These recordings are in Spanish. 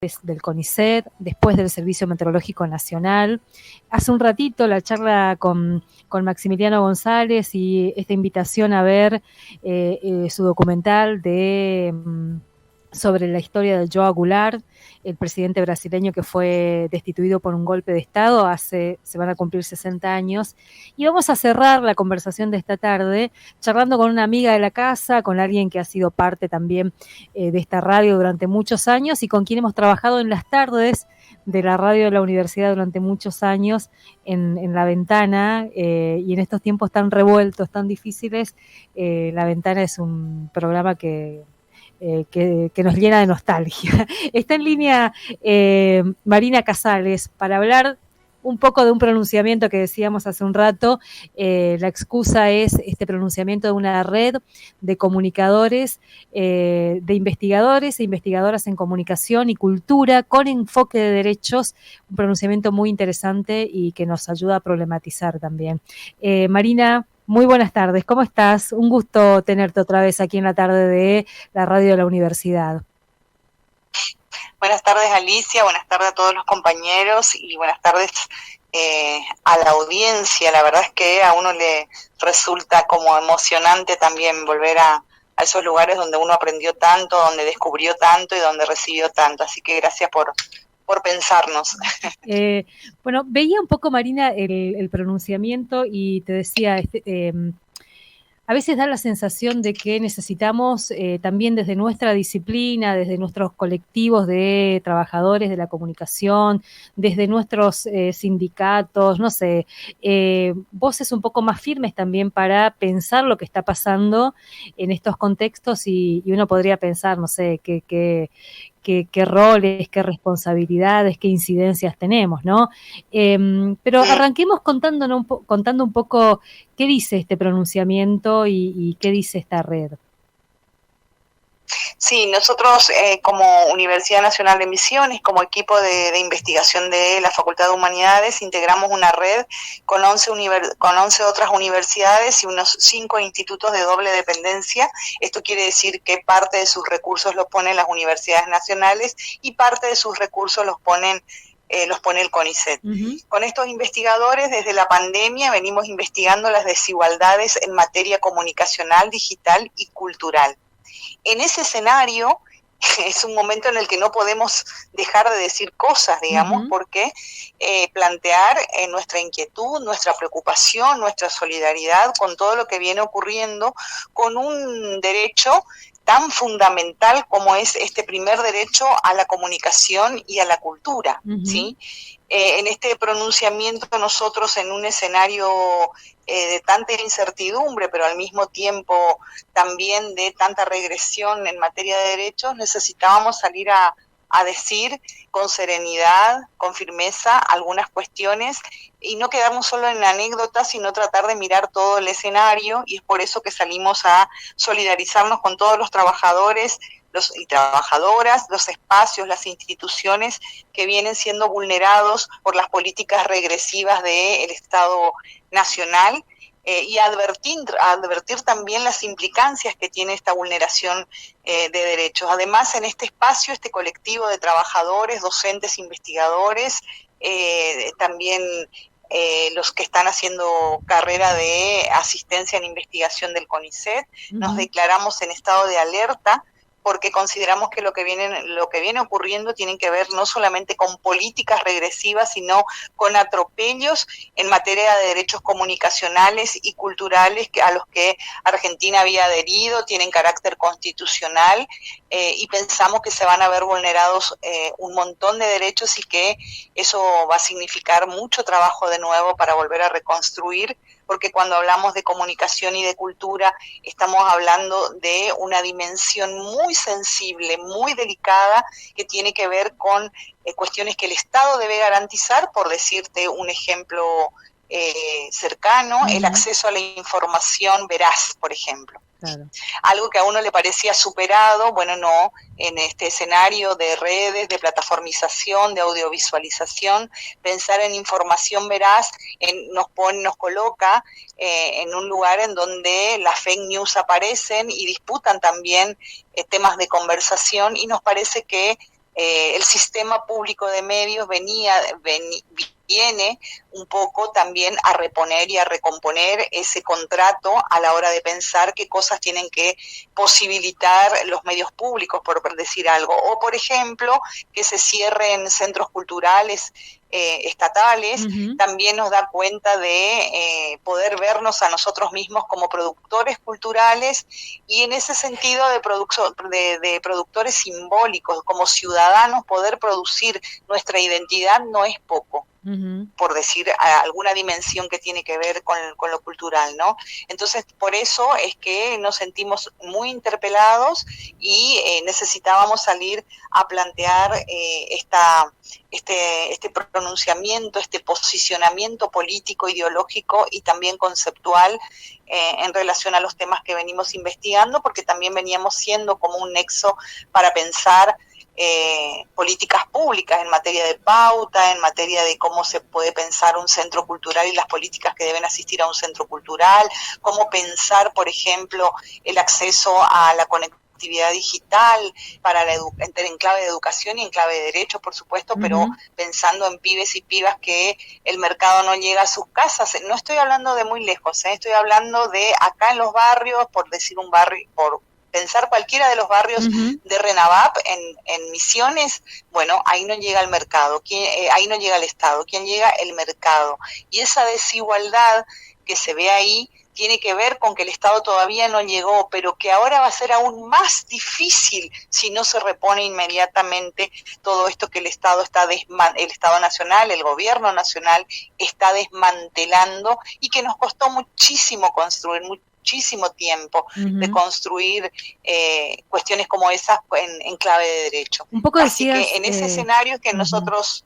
del CONICET, después del Servicio Meteorológico Nacional. Hace un ratito la charla con Maximiliano González y esta invitación a ver su documental sobre la historia de João Goulart, el presidente brasileño que fue destituido por un golpe de Estado, se van a cumplir 60 años. Y vamos a cerrar la conversación de esta tarde charlando con una amiga de la casa, con alguien que ha sido parte también de esta radio durante muchos años y con quien hemos trabajado en las tardes de la radio de la universidad durante muchos años en La Ventana, y en estos tiempos tan revueltos, tan difíciles, La Ventana es un programa que nos llena de nostalgia. Está en línea Marina Casales para hablar un poco de un pronunciamiento que decíamos hace un rato. La excusa es este pronunciamiento de una red de comunicadores, de investigadores e investigadoras en comunicación y cultura con enfoque de derechos, un pronunciamiento muy interesante y que nos ayuda a problematizar también. Marina, muy buenas tardes, ¿cómo estás? Un gusto tenerte otra vez aquí en la tarde de la radio de la universidad. Buenas tardes, Alicia, buenas tardes a todos los compañeros y buenas tardes a la audiencia. La verdad es que a uno le resulta como emocionante también volver a esos lugares donde uno aprendió tanto, donde descubrió tanto y donde recibió tanto. Así que gracias por pensarnos. Bueno, veía un poco, Marina, el pronunciamiento y te decía, a veces da la sensación de que necesitamos también desde nuestra disciplina, desde nuestros colectivos de trabajadores de la comunicación, desde nuestros sindicatos, no sé, voces un poco más firmes también para pensar lo que está pasando en estos contextos y uno podría pensar, no sé, qué roles, qué responsabilidades, qué incidencias tenemos, ¿no? Pero arranquemos contando un poco qué dice este pronunciamiento y qué dice esta red. Sí, nosotros como Universidad Nacional de Misiones, como equipo de investigación de la Facultad de Humanidades, integramos una red con 11 otras universidades y unos 5 institutos de doble dependencia. Esto quiere decir que parte de sus recursos los ponen las universidades nacionales y parte de sus recursos los pone el CONICET. Uh-huh. Con estos investigadores, desde la pandemia, venimos investigando las desigualdades en materia comunicacional, digital y cultural. En ese escenario es un momento en el que no podemos dejar de decir cosas, digamos, uh-huh. porque plantear nuestra inquietud, nuestra preocupación, nuestra solidaridad con todo lo que viene ocurriendo con un derecho tan fundamental como es este primer derecho a la comunicación y a la cultura, uh-huh. ¿sí? En este pronunciamiento nosotros en un escenario de tanta incertidumbre, pero al mismo tiempo también de tanta regresión en materia de derechos, necesitábamos salir a decir con serenidad, con firmeza, algunas cuestiones y no quedarnos solo en anécdotas, sino tratar de mirar todo el escenario, y es por eso que salimos a solidarizarnos con todos los trabajadores y trabajadoras, los espacios, las instituciones que vienen siendo vulnerados por las políticas regresivas del Estado Nacional, y advertir también las implicancias que tiene esta vulneración de derechos. Además, en este espacio, este colectivo de trabajadores, docentes, investigadores, también los que están haciendo carrera de asistencia en investigación del CONICET, uh-huh. nos declaramos en estado de alerta porque consideramos que lo que viene ocurriendo tiene que ver no solamente con políticas regresivas, sino con atropellos en materia de derechos comunicacionales y culturales a los que Argentina había adherido, tienen carácter constitucional, y pensamos que se van a ver vulnerados un montón de derechos y que eso va a significar mucho trabajo de nuevo para volver a reconstruir, porque cuando hablamos de comunicación y de cultura estamos hablando de una dimensión muy sensible, muy delicada, que tiene que ver con cuestiones que el Estado debe garantizar, por decirte un ejemplo cercano, uh-huh. el acceso a la información veraz, por ejemplo. Claro. Algo que a uno le parecía superado, bueno, no, en este escenario de redes, de plataformización, de audiovisualización, pensar en información veraz nos coloca en un lugar en donde las fake news aparecen y disputan también temas de conversación, y nos parece que el sistema público de medios viene un poco también a reponer y a recomponer ese contrato a la hora de pensar qué cosas tienen que posibilitar los medios públicos, por decir algo. O, por ejemplo, que se cierren centros culturales estatales, también nos da cuenta de poder vernos a nosotros mismos como productores culturales y en ese sentido de productores simbólicos, como ciudadanos, poder producir nuestra identidad no es poco. Por decir alguna dimensión que tiene que ver con lo cultural, ¿no? Entonces, por eso es que nos sentimos muy interpelados y necesitábamos salir a plantear este pronunciamiento, este posicionamiento político, ideológico y también conceptual en relación a los temas que venimos investigando, porque también veníamos siendo como un nexo para pensar políticas públicas en materia de pauta, en materia de cómo se puede pensar un centro cultural y las políticas que deben asistir a un centro cultural, cómo pensar, por ejemplo, el acceso a la conectividad digital para en clave de educación y en clave de derechos, por supuesto, pero pensando en pibes y pibas que el mercado no llega a sus casas. No estoy hablando de muy lejos, estoy hablando de acá en los barrios, por decir un barrio, por pensar cualquiera de los barrios de RENAVAP en Misiones, bueno, ahí no llega el mercado, ahí no llega el Estado, ¿quién llega? El mercado. Y esa desigualdad que se ve ahí tiene que ver con que el Estado todavía no llegó, pero que ahora va a ser aún más difícil si no se repone inmediatamente todo esto que el Estado el Estado Nacional, el Gobierno Nacional está desmantelando y que nos costó muchísimo construir, muchísimo tiempo de construir cuestiones como esas en clave de derecho. Un poco Así decías, que en ese escenario es que nosotros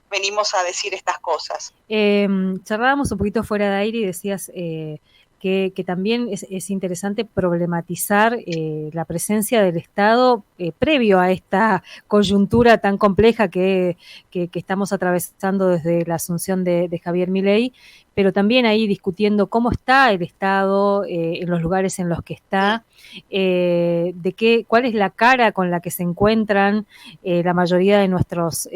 venimos a decir estas cosas. Charlábamos un poquito fuera de aire y decías que también es interesante problematizar la presencia del Estado previo a esta coyuntura tan compleja que estamos atravesando desde la asunción de Javier Milei, pero también ahí discutiendo cómo está el Estado en los lugares en los que está, cuál es la cara con la que se encuentran la mayoría de nuestros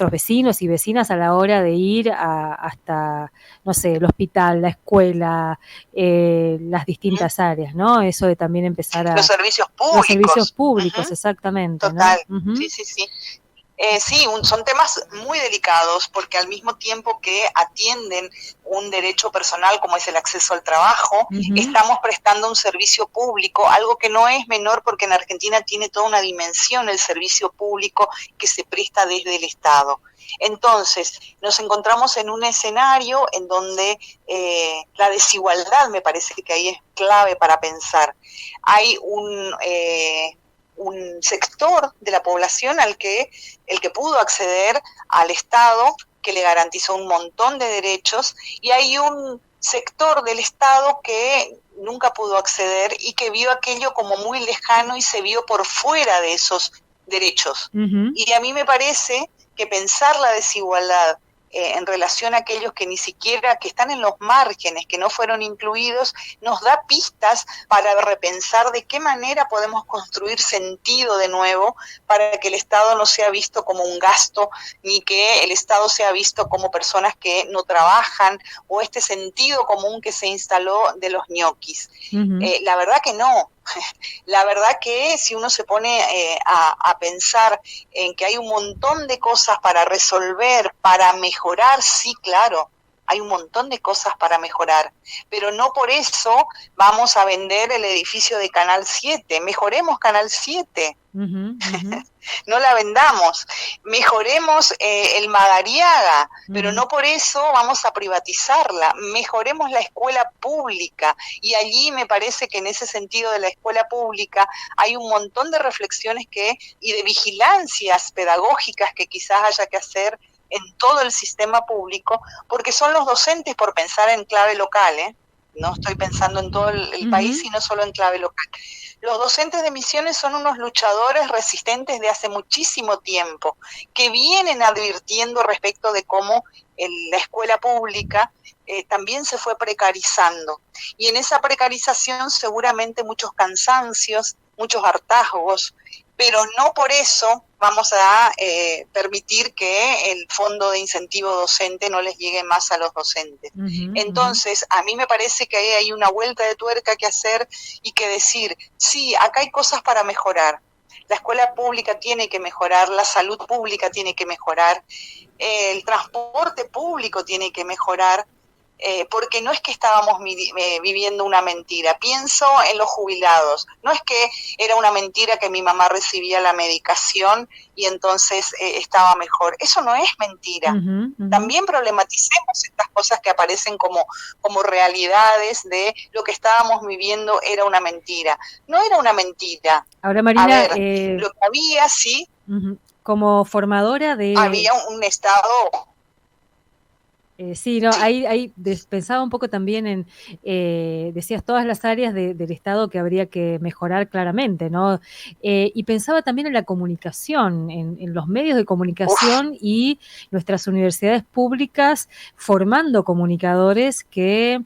vecinos y vecinas a la hora de ir hasta, no sé, el hospital, la escuela, las distintas áreas, ¿no? Eso de también empezar a... Los servicios públicos. Los servicios públicos, exactamente. Total, ¿no? sí. Sí, son temas muy delicados porque al mismo tiempo que atienden un derecho personal como es el acceso al trabajo, estamos prestando un servicio público, algo que no es menor porque en Argentina tiene toda una dimensión el servicio público que se presta desde el Estado. Entonces, nos encontramos en un escenario en donde la desigualdad me parece que ahí es clave para pensar. Hay un sector de la población el que pudo acceder al Estado, que le garantizó un montón de derechos, y hay un sector del Estado que nunca pudo acceder y que vio aquello como muy lejano y se vio por fuera de esos derechos. Y a mí me parece que pensar la desigualdad en relación a aquellos que ni siquiera, que están en los márgenes, que no fueron incluidos, nos da pistas para repensar de qué manera podemos construir sentido de nuevo para que el Estado no sea visto como un gasto, ni que el Estado sea visto como personas que no trabajan, o este sentido común que se instaló de los ñoquis. La verdad que no. La verdad que si uno se pone a pensar en que hay un montón de cosas para resolver, para mejorar, sí, claro, hay un montón de cosas para mejorar, pero no por eso vamos a vender el edificio de Canal 7, mejoremos Canal 7. No la vendamos, mejoremos el Madariaga, pero no por eso vamos a privatizarla, mejoremos la escuela pública, y allí me parece que en ese sentido de la escuela pública hay un montón de reflexiones y de vigilancias pedagógicas que quizás haya que hacer en todo el sistema público, porque son los docentes, por pensar en clave local, no estoy pensando en todo el país, sino solo en clave local. Los docentes de Misiones son unos luchadores resistentes de hace muchísimo tiempo, que vienen advirtiendo respecto de cómo la escuela pública también se fue precarizando. Y en esa precarización seguramente muchos cansancios, muchos hartazgos, pero no por eso vamos a permitir que el fondo de incentivo docente no les llegue más a los docentes. Entonces, a mí me parece que ahí hay una vuelta de tuerca que hacer y que decir, sí, acá hay cosas para mejorar. La escuela pública tiene que mejorar, la salud pública tiene que mejorar, el transporte público tiene que mejorar, porque no es que estábamos viviendo una mentira. Pienso en los jubilados. No es que era una mentira que mi mamá recibía la medicación y entonces estaba mejor. Eso no es mentira. También problematicemos estas cosas que aparecen como realidades de lo que estábamos viviendo era una mentira. No era una mentira. Ahora, Marina, lo que había, sí. Como formadora de... Había un Estado... sí, no, ahí pensaba un poco también en, decías, todas las áreas del Estado que habría que mejorar claramente, ¿no? Y pensaba también en la comunicación, en los medios de comunicación y nuestras universidades públicas formando comunicadores que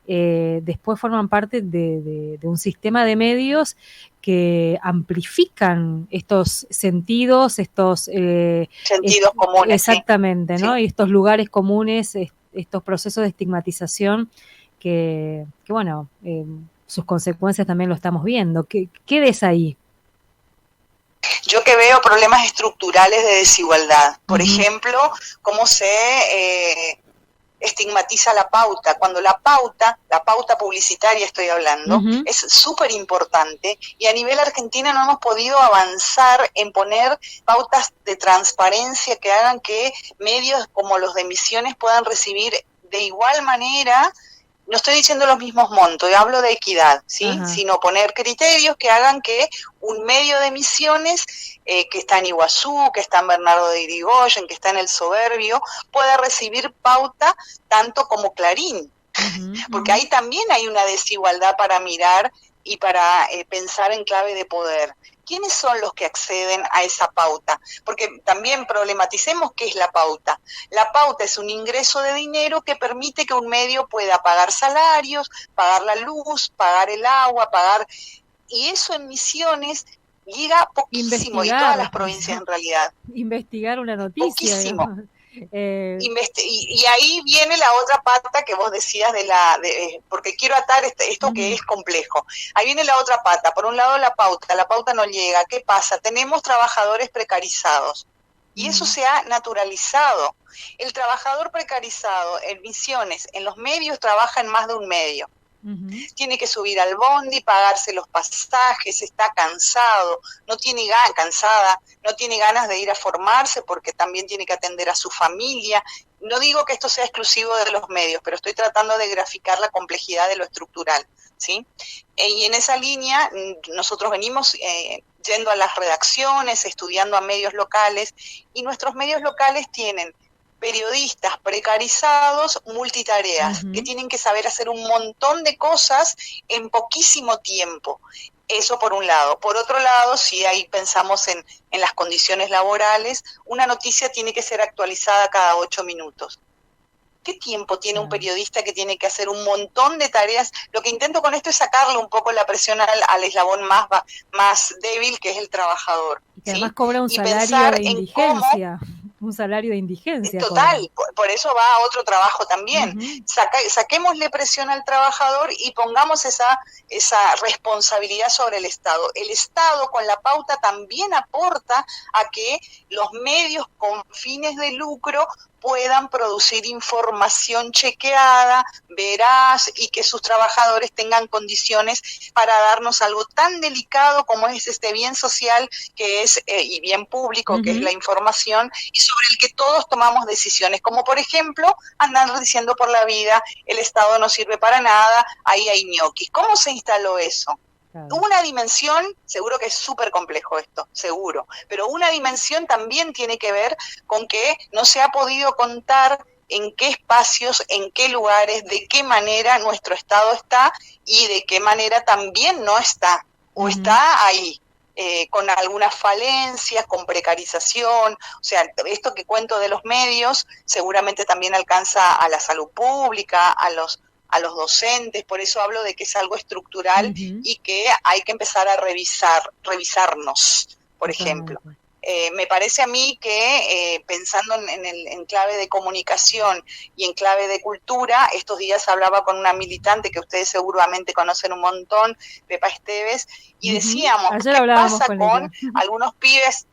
después forman parte de un sistema de medios que amplifican estos sentidos, estos sentidos comunes. Exactamente, sí. ¿no? Y estos lugares comunes, estos procesos de estigmatización que bueno, sus consecuencias también lo estamos viendo. ¿Qué ves ahí? Yo que veo problemas estructurales de desigualdad. Por ejemplo, cómo se estigmatiza la pauta, cuando la pauta publicitaria estoy hablando, es súper importante y a nivel Argentina no hemos podido avanzar en poner pautas de transparencia que hagan que medios como los de Misiones puedan recibir de igual manera. No estoy diciendo los mismos montos, hablo de equidad, ¿sí? Sino poner criterios que hagan que un medio de Misiones, que está en Iguazú, que está en Bernardo de Irigoyen, que está en El Soberbio, pueda recibir pauta tanto como Clarín. Porque ahí también hay una desigualdad para mirar y para pensar en clave de poder. ¿Quiénes son los que acceden a esa pauta? Porque también problematicemos qué es la pauta. La pauta es un ingreso de dinero que permite que un medio pueda pagar salarios, pagar la luz, pagar el agua, y eso en Misiones llega poquísimo, y todas las provincias en realidad. Investigar una noticia. Poquísimo. Y ahí viene la otra pata que vos decías porque quiero atar esto que es complejo. Ahí viene la otra pata. Por un lado la pauta no llega. ¿Qué pasa? Tenemos trabajadores precarizados y eso se ha naturalizado. El trabajador precarizado en Misiones, en los medios, trabaja en más de un medio. Tiene que subir al bondi, pagarse los pasajes, está cansado, no tiene ganas de ir a formarse porque también tiene que atender a su familia. No digo que esto sea exclusivo de los medios, pero estoy tratando de graficar la complejidad de lo estructural, ¿sí? Y en esa línea nosotros venimos yendo a las redacciones, estudiando a medios locales, y nuestros medios locales tienen periodistas precarizados, multitareas, que tienen que saber hacer un montón de cosas en poquísimo tiempo. Eso por un lado. Por otro lado, si ahí pensamos en las condiciones laborales, una noticia tiene que ser actualizada cada 8 minutos. ¿Qué tiempo tiene un periodista que tiene que hacer un montón de tareas? Lo que intento con esto es sacarle un poco la presión al eslabón más débil, que es el trabajador. Y que además cobra un salario de indigencia. Un salario de indigencia. Total, por eso va a otro trabajo también. Saquémosle presión al trabajador y pongamos esa responsabilidad sobre el Estado. El Estado con la pauta también aporta a que los medios con fines de lucro puedan producir información chequeada, veraz, y que sus trabajadores tengan condiciones para darnos algo tan delicado como es este bien social que es y bien público que es la información, y sobre el que todos tomamos decisiones, como por ejemplo andar diciendo por la vida el Estado no sirve para nada, ahí hay ñoquis. ¿Cómo se instaló eso? Una dimensión, seguro que es súper complejo esto, seguro, pero una dimensión también tiene que ver con que no se ha podido contar en qué espacios, en qué lugares, de qué manera nuestro Estado está y de qué manera también no está, o está ahí, con algunas falencias, con precarización. O sea, esto que cuento de los medios seguramente también alcanza a la salud pública, a los docentes, por eso hablo de que es algo estructural y que hay que empezar a revisarnos, por ejemplo. Me parece a mí que pensando en clave de comunicación y en clave de cultura, estos días hablaba con una militante que ustedes seguramente conocen un montón, Pepa Esteves, y decíamos, Ayer ¿qué hablábamos pasa con ella. algunos pibes?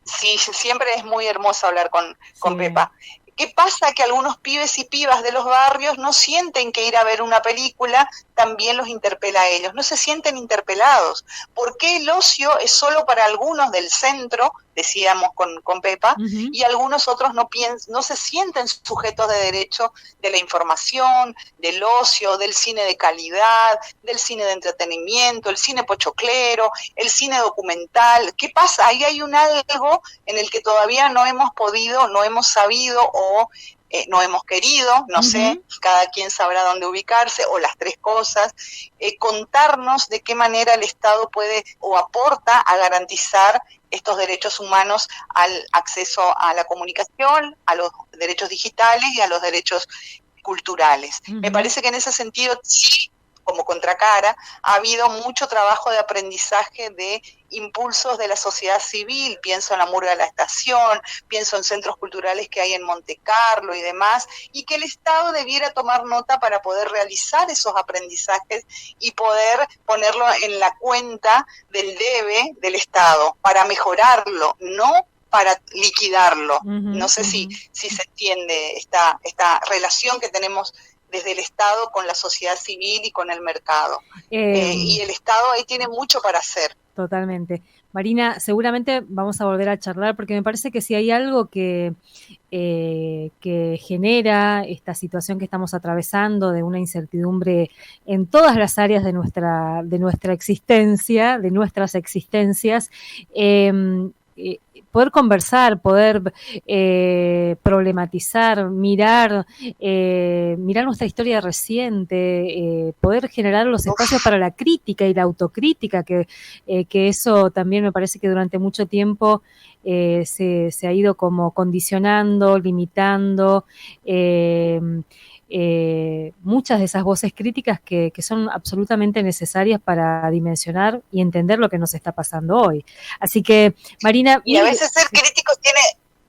Sí, siempre es muy hermoso hablar con Sí. Pepa. ¿Qué pasa? Que algunos pibes y pibas de los barrios no sienten que ir a ver una película también los interpela a ellos, no se sienten interpelados. ¿Por qué el ocio es solo para algunos del centro, decíamos con Pepa, y algunos otros no se sienten sujetos de derecho de la información, del ocio, del cine de calidad, del cine de entretenimiento, el cine pochoclero, el cine documental? ¿Qué pasa? Ahí hay un algo en el que todavía no hemos podido, no hemos sabido o no hemos querido, no sé, cada quien sabrá dónde ubicarse, o las tres cosas, contarnos de qué manera el Estado puede o aporta a garantizar estos derechos humanos al acceso a la comunicación, a los derechos digitales y a los derechos culturales. Me parece que en ese sentido sí, como contracara, ha habido mucho trabajo de aprendizaje de impulsos de la sociedad civil, pienso en la Murga de la Estación, pienso en centros culturales que hay en Monte Carlo y demás, y que el Estado debiera tomar nota para poder realizar esos aprendizajes y poder ponerlo en la cuenta del debe del Estado, para mejorarlo, no para liquidarlo. No sé si se entiende esta relación que tenemos desde el Estado con la sociedad civil y con el mercado. Y el Estado ahí tiene mucho para hacer. Totalmente. Marina, seguramente vamos a volver a charlar porque me parece que si hay algo que genera esta situación que estamos atravesando de una incertidumbre en todas las áreas de nuestra existencia, de nuestras existencias, poder conversar, poder problematizar, mirar nuestra historia reciente, poder generar los espacios para la crítica y la autocrítica, que eso también me parece que durante mucho tiempo se ha ido como condicionando, limitando, muchas de esas voces críticas que son absolutamente necesarias para dimensionar y entender lo que nos está pasando hoy. Así que, Marina... Y a veces ser crítico tiene...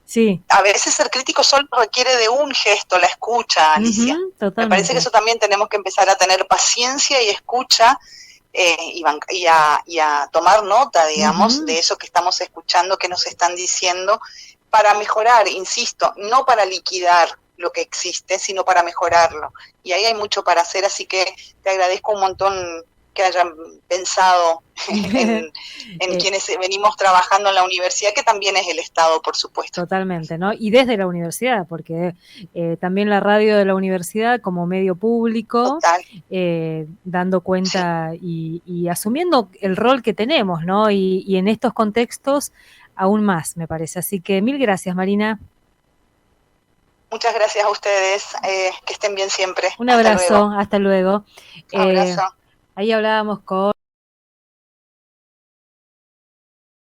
Sí. A veces ser crítico solo requiere de un gesto, la escucha, Alicia. Me parece que eso también tenemos que empezar a tener paciencia y escucha, y a tomar nota, digamos, de eso que estamos escuchando, que nos están diciendo, para mejorar, insisto, no para liquidar lo que existe, sino para mejorarlo. Y ahí hay mucho para hacer, así que te agradezco un montón que hayan pensado en quienes venimos trabajando en la universidad, que también es el Estado, por supuesto. Totalmente, ¿no? Y desde la universidad, porque también la radio de la universidad como medio público, dando cuenta y asumiendo el rol que tenemos, ¿no? Y en estos contextos aún más, me parece. Así que mil gracias, Marina. Muchas gracias a ustedes, que estén bien siempre. Un abrazo, hasta luego. Abrazo. Ahí hablábamos con